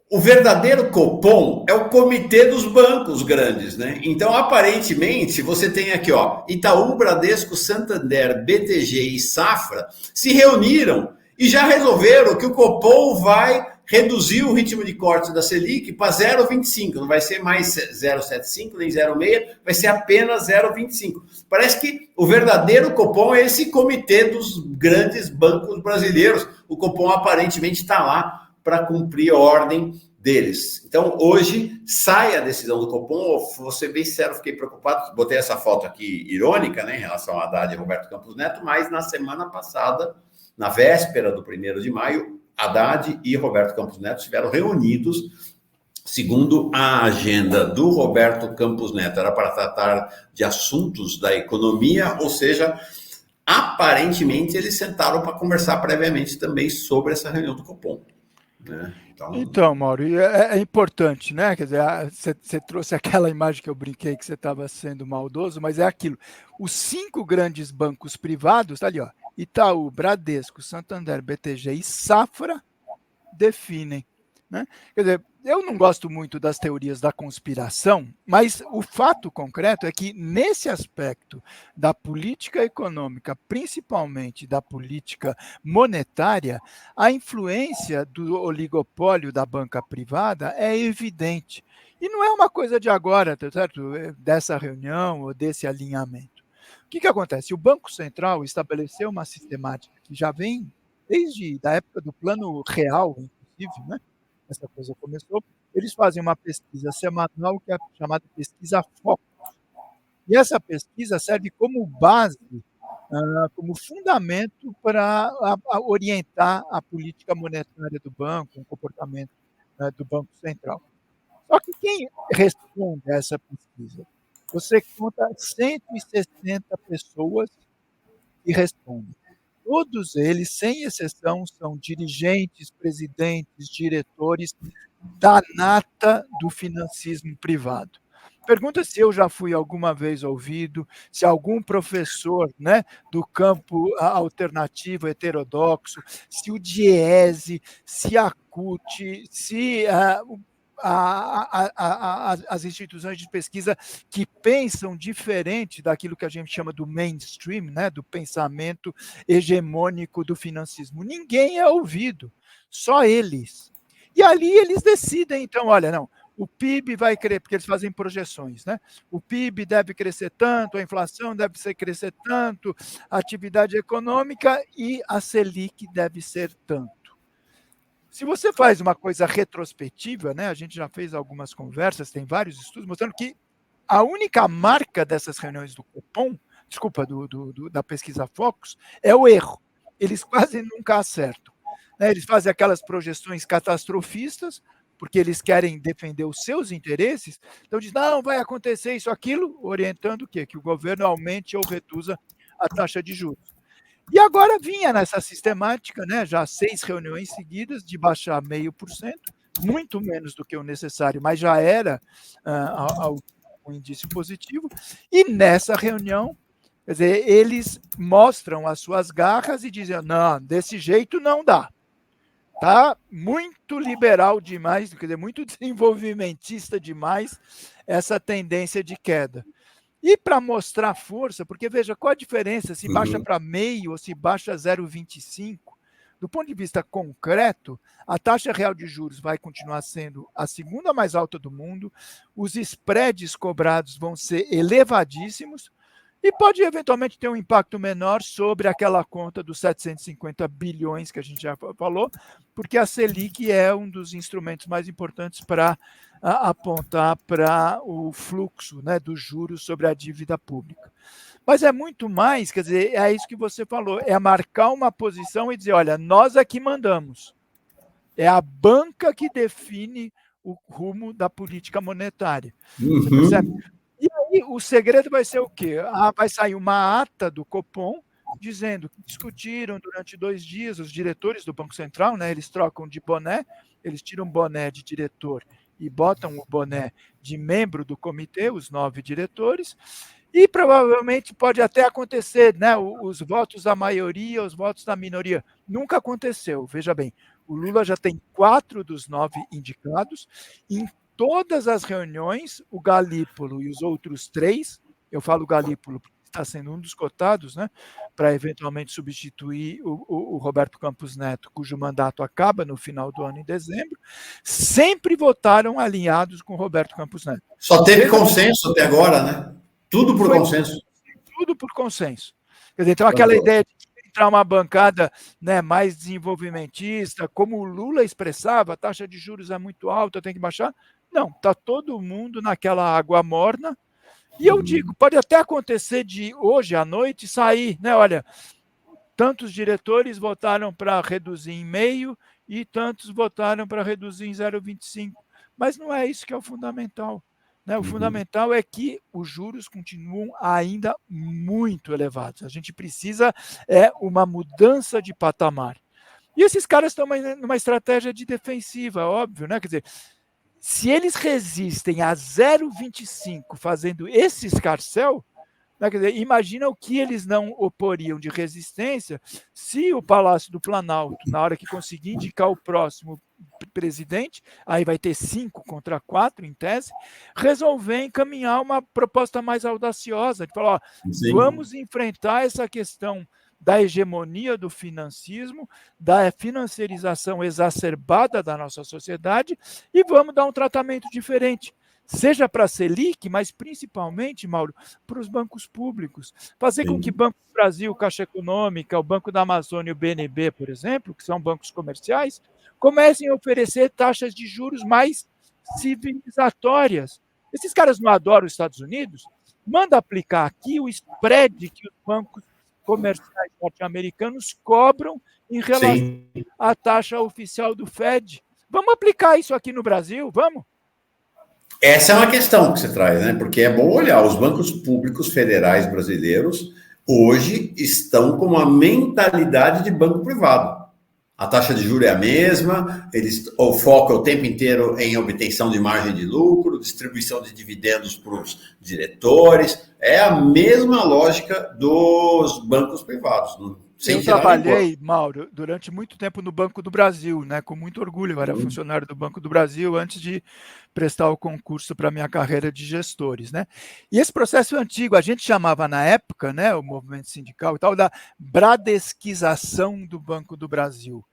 o verdadeiro Copom é o comitê dos bancos grandes, né? Então, aparentemente, você tem aqui, ó, Itaú, Bradesco, Santander, BTG e Safra se reuniram e já resolveram que o Copom vai reduzir o ritmo de corte da Selic para 0,25. Não vai ser mais 0,75 nem 0,6, vai ser apenas 0,25. Parece que o verdadeiro Copom é esse comitê dos grandes bancos brasileiros. O Copom aparentemente está lá para cumprir a ordem deles. Então, hoje, sai a decisão do Copom. Vou ser bem sincero, fiquei preocupado, botei essa foto aqui irônica, né, em relação a Haddad e Roberto Campos Neto, mas na semana passada, na véspera do 1º de maio, Haddad e Roberto Campos Neto estiveram reunidos. Segundo a agenda do Roberto Campos Neto, era para tratar de assuntos da economia, ou seja, aparentemente eles sentaram para conversar previamente também sobre essa reunião do Copom. Né? Então, Mauro, é importante, né? Quer dizer, você trouxe aquela imagem que eu brinquei que você estava sendo maldoso, mas é aquilo. Os 5 grandes bancos privados, tá ali, ó, Itaú, Bradesco, Santander, BTG e Safra, definem, né? Quer dizer, eu não gosto muito das teorias da conspiração, mas o fato concreto é que, nesse aspecto da política econômica, principalmente da política monetária, a influência do oligopólio da banca privada é evidente. E não é uma coisa de agora, certo? Dessa reunião ou desse alinhamento. O que acontece? O Banco Central estabeleceu uma sistemática que já vem desde a época do Plano Real, inclusive, né? Essa coisa começou, eles fazem uma pesquisa semanal que é chamada pesquisa Focus. E essa pesquisa serve como base, como fundamento para orientar a política monetária do banco, o comportamento do Banco Central. Só que quem responde a essa pesquisa? Você conta 160 pessoas que respondem. Todos eles, sem exceção, são dirigentes, presidentes, diretores da nata do financismo privado. Pergunta se eu já fui alguma vez ouvido, se algum professor, né, do campo alternativo, heterodoxo, se o Diese, se a CUT, se as instituições de pesquisa que pensam diferente daquilo que a gente chama do mainstream, né, do pensamento hegemônico do financismo. Ninguém é ouvido, só eles. E ali eles decidem, então, olha, não, o PIB vai crescer, porque eles fazem projeções, né? O PIB deve crescer tanto, a inflação deve crescer tanto, a atividade econômica e a Selic deve ser tanto. Se você faz uma coisa retrospectiva, né, a gente já fez algumas conversas, tem vários estudos mostrando que a única marca dessas reuniões do Copom, da pesquisa Focus, é o erro. Eles quase nunca acertam. Né? Eles fazem aquelas projeções catastrofistas, porque eles querem defender os seus interesses, então diz, não, vai acontecer isso, aquilo, orientando o quê? Que o governo aumente ou reduza a taxa de juros. E agora vinha nessa sistemática, né, já 6 reuniões seguidas de baixar 0,5%, muito menos do que o necessário, mas já era um indício positivo. E nessa reunião, Quer dizer, eles mostram as suas garras e dizem, não, desse jeito não dá. Tá muito liberal demais, quer dizer, muito desenvolvimentista demais essa tendência de queda. E para mostrar força, porque veja, qual a diferença se baixa para meio ou se baixa 0,25? Do ponto de vista concreto, a taxa real de juros vai continuar sendo a segunda mais alta do mundo, os spreads cobrados vão ser elevadíssimos, e pode eventualmente ter um impacto menor sobre aquela conta dos 750 bilhões que a gente já falou, porque a Selic é um dos instrumentos mais importantes para apontar para o fluxo, né, dos juros sobre a dívida pública. Mas é muito mais, quer dizer, é isso que você falou, é marcar uma posição e dizer, olha, nós aqui mandamos. É a banca que define o rumo da política monetária. Você percebe? E aí o segredo vai ser o quê? Vai sair uma ata do Copom dizendo que discutiram durante 2 dias os diretores do Banco Central, né? Eles trocam de boné, eles tiram o boné de diretor e botam o boné de membro do comitê, os 9 diretores, e provavelmente pode até acontecer, né? Os votos da maioria, os votos da minoria. Nunca aconteceu, veja bem. O Lula já tem 4 dos 9 indicados, em todas as reuniões, o Galípolo e os outros 3, eu falo Galípolo porque está sendo um dos cotados, né, para eventualmente substituir o Roberto Campos Neto, cujo mandato acaba no final do ano, em dezembro, sempre votaram alinhados com o Roberto Campos Neto. Só teve consenso até agora, né? Tudo por consenso. Tudo por consenso. Quer dizer, então aquela ideia de entrar uma bancada, né, mais desenvolvimentista, como o Lula expressava, a taxa de juros é muito alta, tem que baixar. Não, está todo mundo naquela água morna. E eu digo, pode até acontecer de hoje à noite sair, né? Olha, tantos diretores votaram para reduzir em meio e tantos votaram para reduzir em 0,25. Mas não é isso que é o fundamental. Né? O fundamental é que os juros continuam ainda muito elevados. A gente precisa uma mudança de patamar. E esses caras estão numa estratégia de defensiva, óbvio, né? Quer dizer, se eles resistem a 0,25 fazendo esse escarcéu, né, quer dizer, imagina o que eles não oporiam de resistência se o Palácio do Planalto, na hora que conseguir indicar o próximo presidente, aí vai ter 5 contra 4 em tese, resolver encaminhar uma proposta mais audaciosa, de falar, ó, vamos enfrentar essa questão da hegemonia do financismo, da financiarização exacerbada da nossa sociedade e vamos dar um tratamento diferente, seja para a Selic, mas principalmente, Mauro, para os bancos públicos. Fazer com que o Banco do Brasil, Caixa Econômica, o Banco da Amazônia e o BNB, por exemplo, que são bancos comerciais, comecem a oferecer taxas de juros mais civilizatórias. Esses caras não adoram os Estados Unidos? Manda aplicar aqui o spread que os bancos comerciais norte-americanos cobram em relação à taxa oficial do Fed. Vamos aplicar isso aqui no Brasil? Vamos? Essa é uma questão que você traz, né? Porque é bom olhar, os bancos públicos federais brasileiros hoje estão com uma mentalidade de banco privado. A taxa de juros é a mesma, eles focam o tempo inteiro em obtenção de margem de lucro, distribuição de dividendos para os diretores. É a mesma lógica dos bancos privados. Eu trabalhei, Mauro, durante muito tempo no Banco do Brasil, né? Com muito orgulho. Eu era funcionário do Banco do Brasil antes de prestar o concurso para a minha carreira de gestores, né? E esse processo é antigo, a gente chamava na época, né, o movimento sindical e tal, da bradesquização do Banco do Brasil.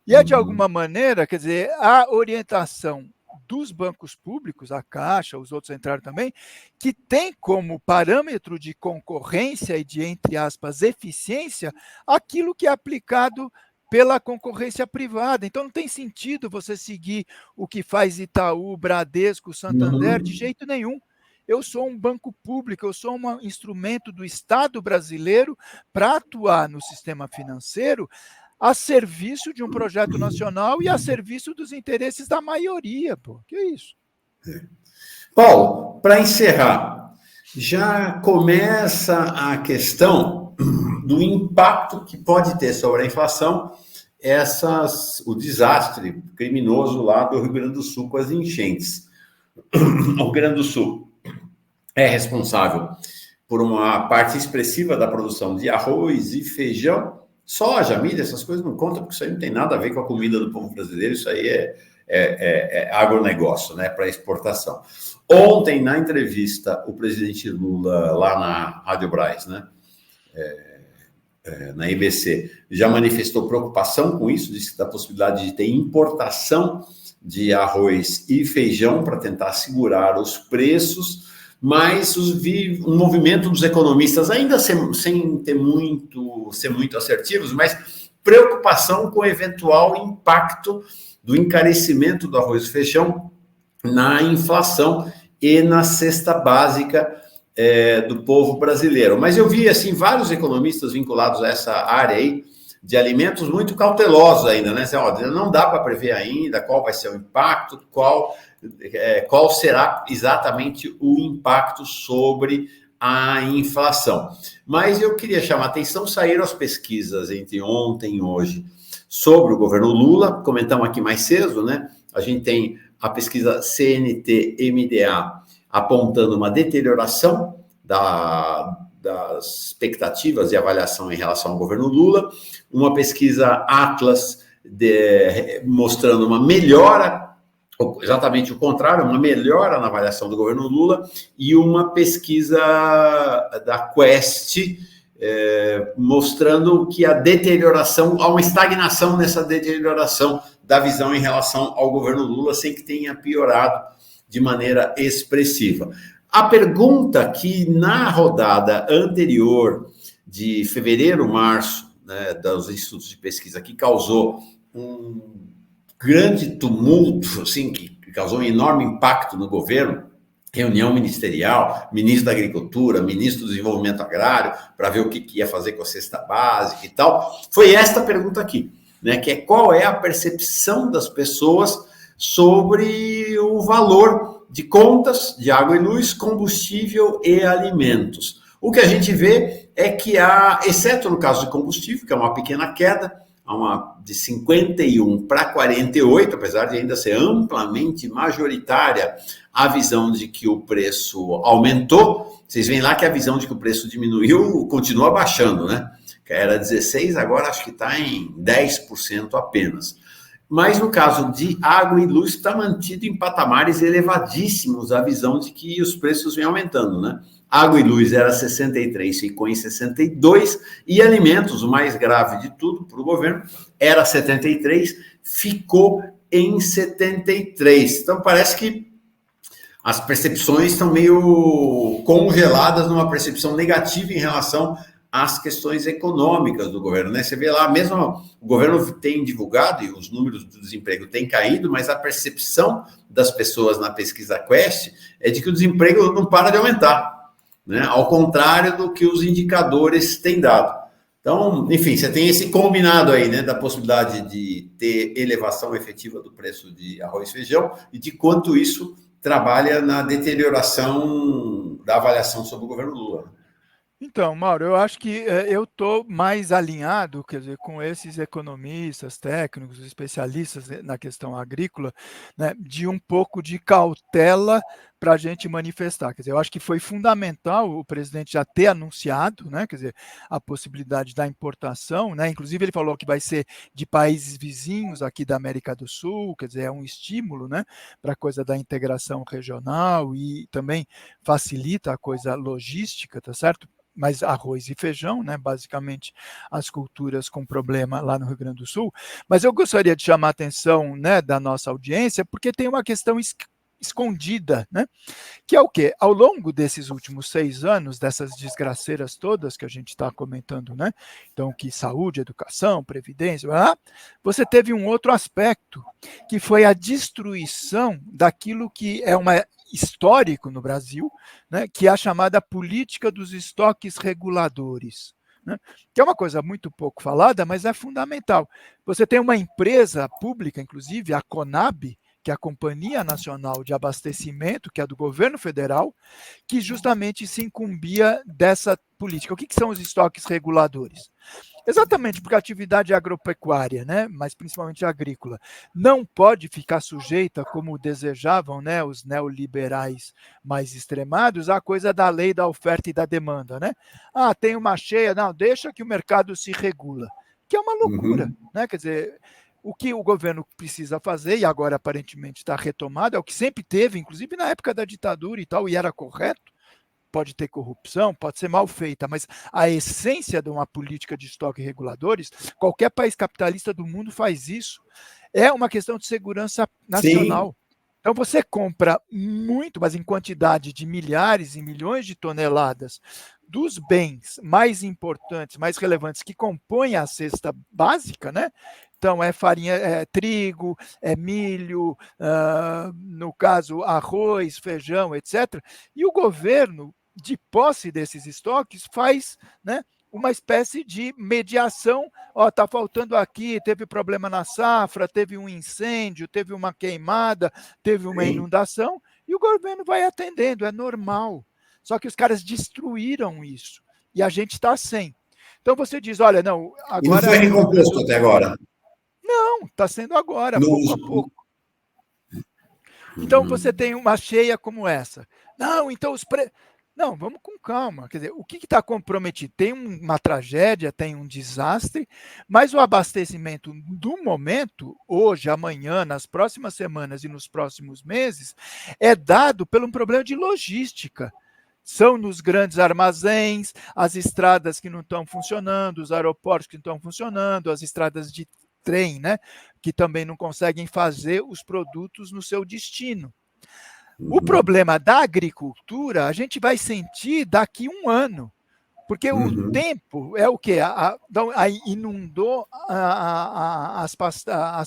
E é, de alguma maneira, quer dizer, a orientação dos bancos públicos, a Caixa, os outros entraram também, que tem como parâmetro de concorrência e de, entre aspas, eficiência, aquilo que é aplicado pela concorrência privada. Então, não tem sentido você seguir o que faz Itaú, Bradesco, Santander, de jeito nenhum. Eu sou um banco público, eu sou um instrumento do Estado brasileiro para atuar no sistema financeiro a serviço de um projeto nacional e a serviço dos interesses da maioria, pô. Que é isso? Paulo, para encerrar, já começa a questão do impacto que pode ter sobre a inflação o desastre criminoso lá do Rio Grande do Sul com as enchentes. O Rio Grande do Sul é responsável por uma parte expressiva da produção de arroz e feijão. Soja, milho, essas coisas não contam, porque isso aí não tem nada a ver com a comida do povo brasileiro, isso aí é agronegócio, né, para exportação. Ontem, na entrevista, o presidente Lula, lá na Rádio Brás, né, na IBC, já manifestou preocupação com isso, disse da possibilidade de ter importação de arroz e feijão para tentar segurar os preços, mas o movimento dos economistas, ainda sem ser muito assertivos, mas preocupação com o eventual impacto do encarecimento do arroz e feijão na inflação e na cesta básica do povo brasileiro. Mas eu vi, assim, vários economistas vinculados a essa área aí de alimentos muito cautelosos ainda, né? Não dá para prever ainda qual vai ser o impacto, qual será exatamente o impacto sobre a inflação. Mas eu queria chamar a atenção, saíram as pesquisas entre ontem e hoje sobre o governo Lula, comentamos aqui mais cedo, né? A gente tem a pesquisa CNT-MDA apontando uma deterioração das expectativas e avaliação em relação ao governo Lula, uma pesquisa Atlas mostrando uma melhora, exatamente o contrário, uma melhora na avaliação do governo Lula, e uma pesquisa da Quest mostrando que há uma estagnação nessa deterioração da visão em relação ao governo Lula, sem que tenha piorado de maneira expressiva. A pergunta que na rodada anterior de fevereiro, março, né, dos institutos de pesquisa, que causou um grande tumulto, assim, que causou um enorme impacto no governo, reunião ministerial, ministro da Agricultura, ministro do Desenvolvimento Agrário, para ver o que ia fazer com a cesta básica e tal, foi esta pergunta aqui, né, que é qual é a percepção das pessoas sobre o valor de contas de água e luz, combustível e alimentos. O que a gente vê é que há, exceto no caso de combustível, que é uma pequena queda, de 51 para 48, apesar de ainda ser amplamente majoritária a visão de que o preço aumentou. Vocês veem lá que a visão de que o preço diminuiu continua baixando, né? Que era 16, agora acho que está em 10% apenas. Mas no caso de água e luz está mantido em patamares elevadíssimos a visão de que os preços vêm aumentando, né? Água e luz era 63, ficou em 62, e alimentos, o mais grave de tudo para o governo, era 73, ficou em 73. Então parece que as percepções estão meio congeladas numa percepção negativa em relação às questões econômicas do governo, né? Você vê lá, mesmo o governo tem divulgado e os números do desemprego têm caído, mas a percepção das pessoas na pesquisa Quest é de que o desemprego não para de aumentar, né? Ao contrário do que os indicadores têm dado. Então, enfim, você tem esse combinado aí, né, da possibilidade de ter elevação efetiva do preço de arroz e feijão e de quanto isso trabalha na deterioração da avaliação sobre o governo Lula. Então, Mauro, eu acho que eu estou mais alinhado, quer dizer, com esses economistas, técnicos, especialistas na questão agrícola, né, de um pouco de cautela para a gente manifestar. Quer dizer, eu acho que foi fundamental o presidente já ter anunciado, né, quer dizer, a possibilidade da importação, né, inclusive ele falou que vai ser de países vizinhos aqui da América do Sul, quer dizer, é um estímulo, né, para a coisa da integração regional e também facilita a coisa logística, tá certo? Mas arroz e feijão, né, basicamente as culturas com problema lá no Rio Grande do Sul. Mas eu gostaria de chamar a atenção, né, da nossa audiência, porque tem uma questão escondida, né, que é o quê? Ao longo desses últimos 6 anos, dessas desgraceiras todas que a gente está comentando, né, então que saúde, educação, previdência, você teve um outro aspecto, que foi a destruição daquilo que é histórico no Brasil, né, que é a chamada política dos estoques reguladores, né, que é uma coisa muito pouco falada, mas é fundamental. Você tem uma empresa pública, inclusive, a Conab, que é a Companhia Nacional de Abastecimento, que é do governo federal, que justamente se incumbia dessa política. O que são os estoques reguladores? Exatamente, porque a atividade agropecuária, né, mas principalmente agrícola, não pode ficar sujeita, como desejavam, né, os neoliberais mais extremados, à coisa da lei da oferta e da demanda, né? Ah, tem uma cheia, não, deixa que o mercado se regula, que é uma loucura, né? Quer dizer, o que o governo precisa fazer, e agora aparentemente está retomado, é o que sempre teve, inclusive na época da ditadura e tal, e era correto. Pode ter corrupção, pode ser mal feita, mas a essência de uma política de estoque reguladores, qualquer país capitalista do mundo faz isso, é uma questão de segurança nacional. Sim. Então você compra muito, mas em quantidade de milhares e milhões de toneladas dos bens mais importantes, mais relevantes que compõem a cesta básica, né? Então, é farinha, é trigo, é milho, no caso, arroz, feijão, etc. E o governo, de posse desses estoques, faz, né, uma espécie de mediação. Ó, está faltando aqui, teve problema na safra, teve um incêndio, teve uma queimada, teve uma inundação, e o governo vai atendendo, é normal. Só que os caras destruíram isso, e a gente está sem. Então você diz, olha, não, agora... E não foi recomposto até agora? Não, está sendo agora, pouco a pouco. Então você tem uma cheia como essa. Não, então os preços... Não, vamos com calma. Quer dizer, o que está comprometido? Tem uma tragédia, tem um desastre, mas o abastecimento do momento, hoje, amanhã, nas próximas semanas e nos próximos meses, é dado por um problema de logística. São nos grandes armazéns, as estradas que não estão funcionando, os aeroportos que não estão funcionando, as estradas de trem, né, que também não conseguem fazer os produtos no seu destino. O problema da agricultura a gente vai sentir daqui a um ano, porque o tempo é o quê? Inundou as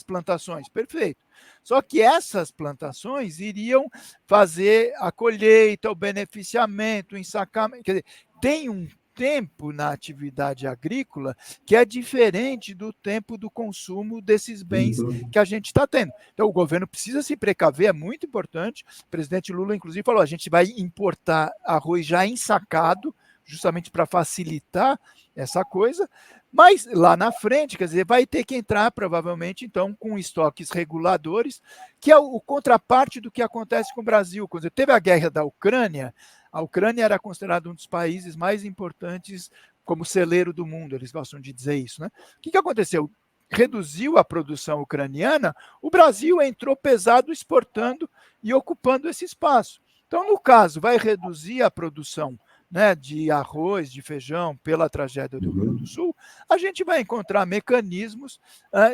plantações, perfeito. Só que essas plantações iriam fazer a colheita, o beneficiamento, o ensacamento, quer dizer, tem um tempo na atividade agrícola que é diferente do tempo do consumo desses bens que a gente está tendo. Então, o governo precisa se precaver, é muito importante. O presidente Lula, inclusive, falou, a gente vai importar arroz já ensacado, justamente para facilitar essa coisa, mas lá na frente, quer dizer, vai ter que entrar provavelmente, então, com estoques reguladores, que é o contraparte do que acontece com o Brasil. Quando teve a guerra da Ucrânia, a Ucrânia era considerada um dos países mais importantes como celeiro do mundo, eles gostam de dizer isso, né? O que aconteceu? Reduziu a produção ucraniana, o Brasil entrou pesado exportando e ocupando esse espaço. Então, no caso, vai reduzir a produção, né, de arroz, de feijão, pela tragédia do Rio Grande do Sul, a gente vai encontrar mecanismos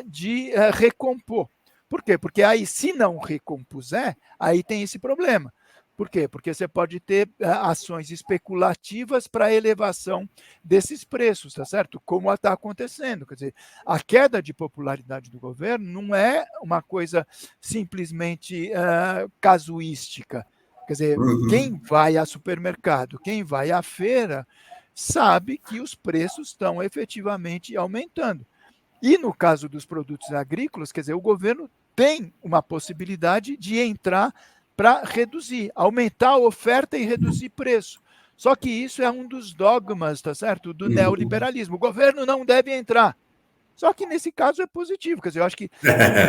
de recompor. Por quê? Porque aí, se não recompuser, aí tem esse problema. Por quê? Porque você pode ter ações especulativas para elevação desses preços, tá certo? Como está acontecendo. Quer dizer, a queda de popularidade do governo não é uma coisa simplesmente casuística. Quer dizer, quem vai a supermercado, quem vai à feira, sabe que os preços estão efetivamente aumentando. E no caso dos produtos agrícolas, quer dizer, o governo tem uma possibilidade de entrar para reduzir, aumentar a oferta e reduzir preço. Só que isso é um dos dogmas, tá certo, do neoliberalismo. O governo não deve entrar. Só que nesse caso é positivo, quer dizer, eu acho que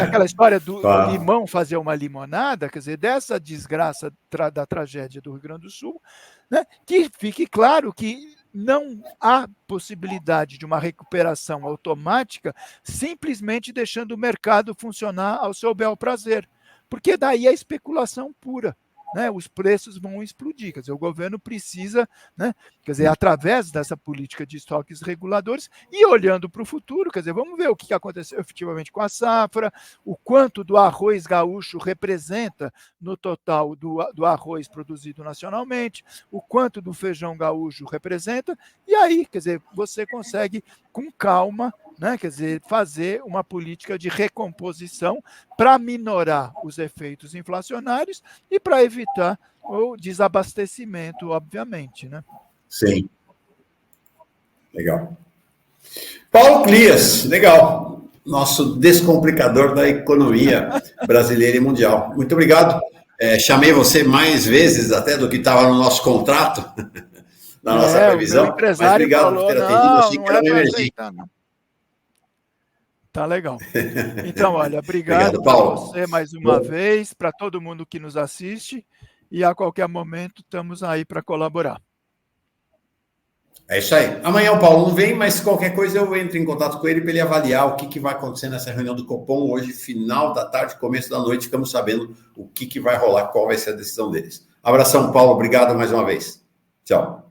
aquela história do limão fazer uma limonada, quer dizer, dessa desgraça da tragédia do Rio Grande do Sul, né, que fique claro que não há possibilidade de uma recuperação automática simplesmente deixando o mercado funcionar ao seu bel prazer, porque daí é especulação pura. Né, os preços vão explodir, quer dizer, o governo precisa, né, quer dizer, através dessa política de estoques reguladores e olhando para o futuro, quer dizer, vamos ver o que aconteceu efetivamente com a safra, o quanto do arroz gaúcho representa no total do arroz produzido nacionalmente, o quanto do feijão gaúcho representa, e aí, quer dizer, você consegue com calma, né, quer dizer, fazer uma política de recomposição para minorar os efeitos inflacionários e para evitar o desabastecimento, obviamente, né? Sim. Legal. Paulo Clias, legal. Nosso descomplicador da economia brasileira e mundial. Muito obrigado. Chamei você mais vezes até do que estava no nosso contrato, na nossa previsão. O empresário mas obrigado falou, por ter atendido. Achei que era uma emergência. Tá legal. Então, olha, Obrigado, obrigado para Paulo. você mais uma vez, para todo mundo que nos assiste, e a qualquer momento estamos aí para colaborar. É isso aí. Amanhã o Paulo não vem, mas qualquer coisa eu entro em contato com ele para ele avaliar o que vai acontecer nessa reunião do Copom hoje, final da tarde, começo da noite. Ficamos sabendo o que vai rolar, qual vai ser a decisão deles. Abração, Paulo. Obrigado mais uma vez. Tchau.